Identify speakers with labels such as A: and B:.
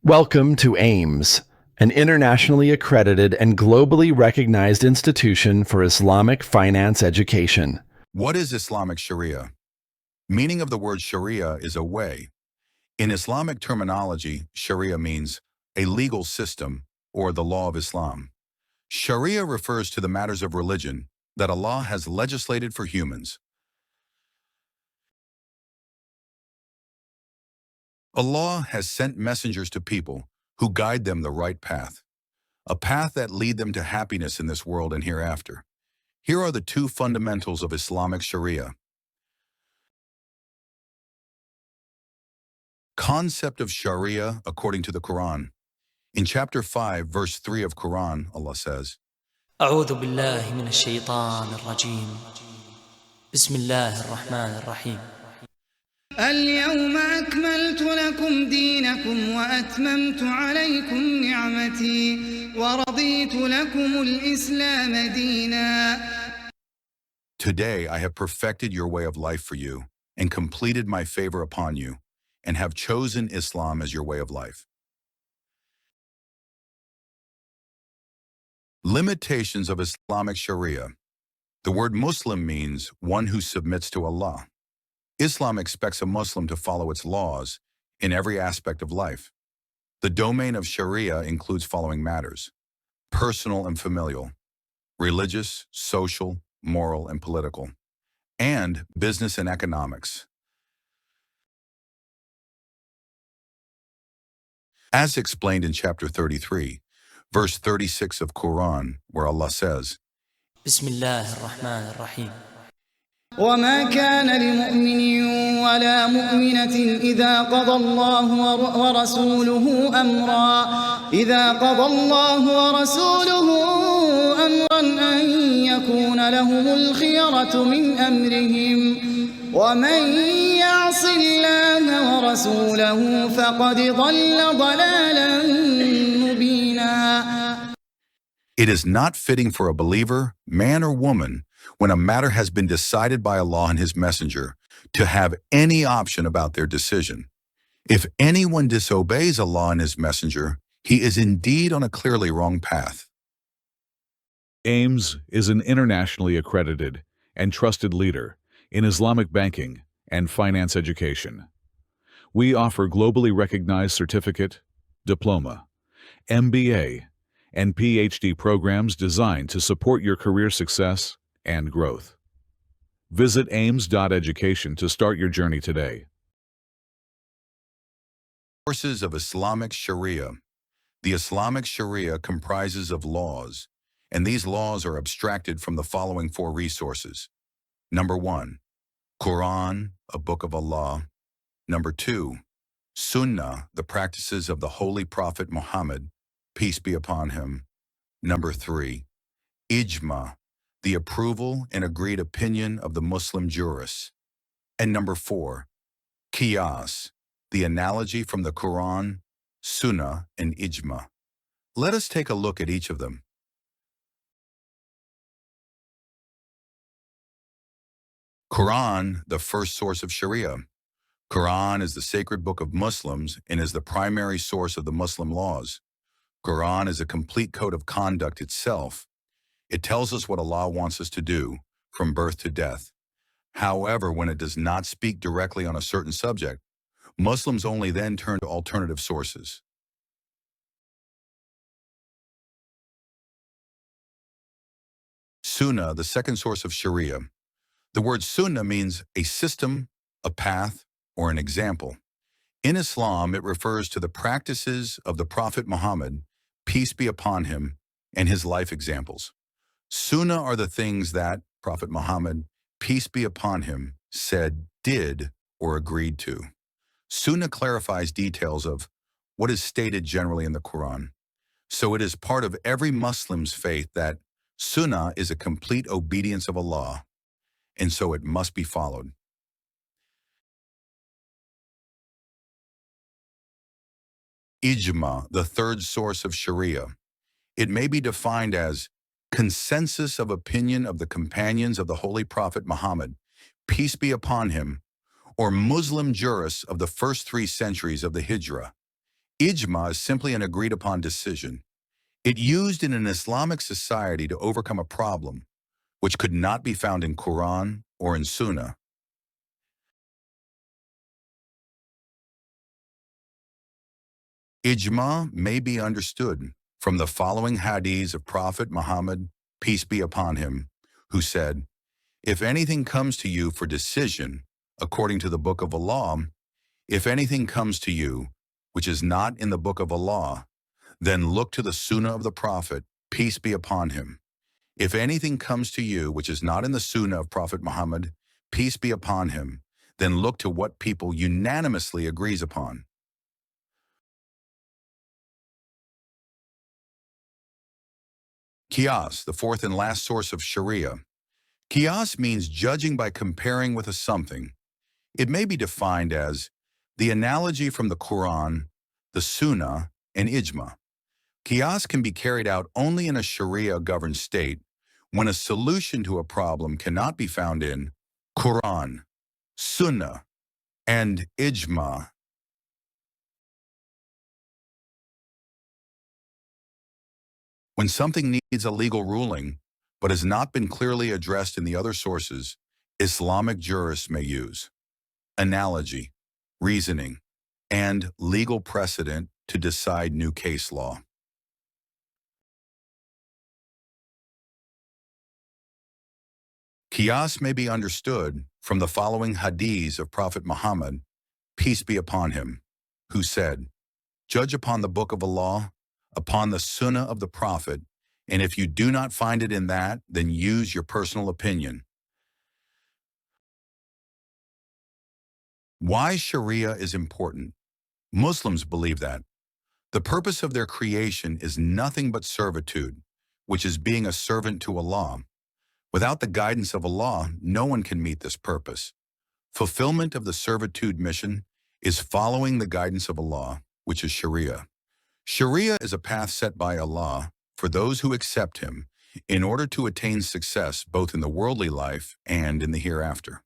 A: Welcome to AIMS, an internationally accredited and globally recognized institution for Islamic finance education.
B: What is Islamic Sharia? Meaning of the word Sharia is a way. In Islamic terminology, Sharia means a legal system or the law of Islam. Sharia refers to the matters of religion that Allah has legislated for humans. Allah has sent messengers to people who guide them the right path, a path that lead them to happiness in this world and hereafter. Here are the two fundamentals of Islamic Sharia. Concept of Sharia according to the Quran. In chapter 5, verse 3 of Quran, Allah says,
C: أعوذ بالله من الشيطان الرجيم بسم الله الرحمن الرحيم
D: اليوم أكملت لكم دينكم وأتممت عليكم نعمتي ورضيت لكم الإسلام دينا.
B: Today I have perfected your way of life for you and completed my favor upon you and have chosen Islam as your way of life. Limitations of Islamic Sharia. The word Muslim means one who submits to Allah. Islam expects a Muslim to follow its laws in every aspect of life. The domain of Sharia includes following matters: personal and familial, religious, social, moral, and political, and business and economics. As explained in chapter 33, verse 36 of Quran, where Allah says,
C: بسم الله الرحمن الرحيم
D: وما كان لمؤمن ولا مؤمنة إذا قضى الله ورسوله أمرا أن يكون لهم الخيرة من أمرهم ومن يعص الله ورسوله فقد ضل ضلالا مبينا.
B: It is not fitting for a believer, man or woman, when a matter has been decided by Allah and His Messenger, to have any option about their decision. If anyone disobeys Allah and His Messenger, he is indeed on a clearly wrong path.
E: AIMS is an internationally accredited and trusted leader in Islamic banking and finance education. We offer globally recognized certificate, diploma, MBA, and PhD programs designed to support your career success and growth. Visit aims.education to start your journey today.
B: Sources of Islamic Sharia. The Islamic Sharia comprises of laws, and these laws are abstracted from the following four resources. Number 1, Quran, a book of Allah. Number 2, Sunnah, the practices of the Holy Prophet Muhammad, peace be upon him. Number 3, Ijma, the approval and agreed opinion of the Muslim jurists. And number 4, Qiyas, the analogy from the Quran, Sunnah, and Ijma. Let us take a look at each of them. Quran, the first source of Sharia. Quran is the sacred book of Muslims and is the primary source of the Muslim laws. Quran is a complete code of conduct itself. It tells us what Allah wants us to do, from birth to death. However, when it does not speak directly on a certain subject, Muslims only then turn to alternative sources. Sunnah, the second source of Sharia. The word Sunnah means a system, a path, or an example. In Islam, it refers to the practices of the Prophet Muhammad, peace be upon him, and his life examples. Sunnah are the things that Prophet Muhammad, peace be upon him, said, did, or agreed to. Sunnah clarifies details of what is stated generally in the Quran. So it is part of every Muslim's faith that Sunnah is a complete obedience of Allah, and so it must be followed. Ijma, the third source of Sharia. It may be defined as consensus of opinion of the companions of the Holy Prophet Muhammad, peace be upon him, or Muslim jurists of the first 3 centuries of the Hijrah. Ijma is simply an agreed-upon decision. It used in an Islamic society to overcome a problem, which could not be found in Quran or in Sunnah. Ijma may be understood from the following hadiths of Prophet Muhammad, peace be upon him, who said, "If anything comes to you for decision, according to the book of Allah, if anything comes to you, which is not in the book of Allah, then look to the Sunnah of the Prophet, peace be upon him. If anything comes to you, which is not in the Sunnah of Prophet Muhammad, peace be upon him, then look to what people unanimously agrees upon." Qiyas, the fourth and last source of Shariah. Qiyas means judging by comparing with a something. It may be defined as the analogy from the Quran, the Sunnah, and Ijma. Qiyas can be carried out only in a Sharia-governed state when a solution to a problem cannot be found in Quran, Sunnah, and Ijma. When something needs a legal ruling, but has not been clearly addressed in the other sources, Islamic jurists may use analogy, reasoning, and legal precedent to decide new case law. Qiyas may be understood from the following hadiths of Prophet Muhammad, peace be upon him, who said, "Judge upon the book of Allah, upon the Sunnah of the Prophet, and if you do not find it in that, then use your personal opinion." Why Sharia is important? Muslims believe that the purpose of their creation is nothing but servitude, which is being a servant to Allah. Without the guidance of Allah, no one can meet this purpose. Fulfillment of the servitude mission is following the guidance of Allah, which is Sharia. Sharia is a path set by Allah for those who accept Him in order to attain success both in the worldly life and in the hereafter.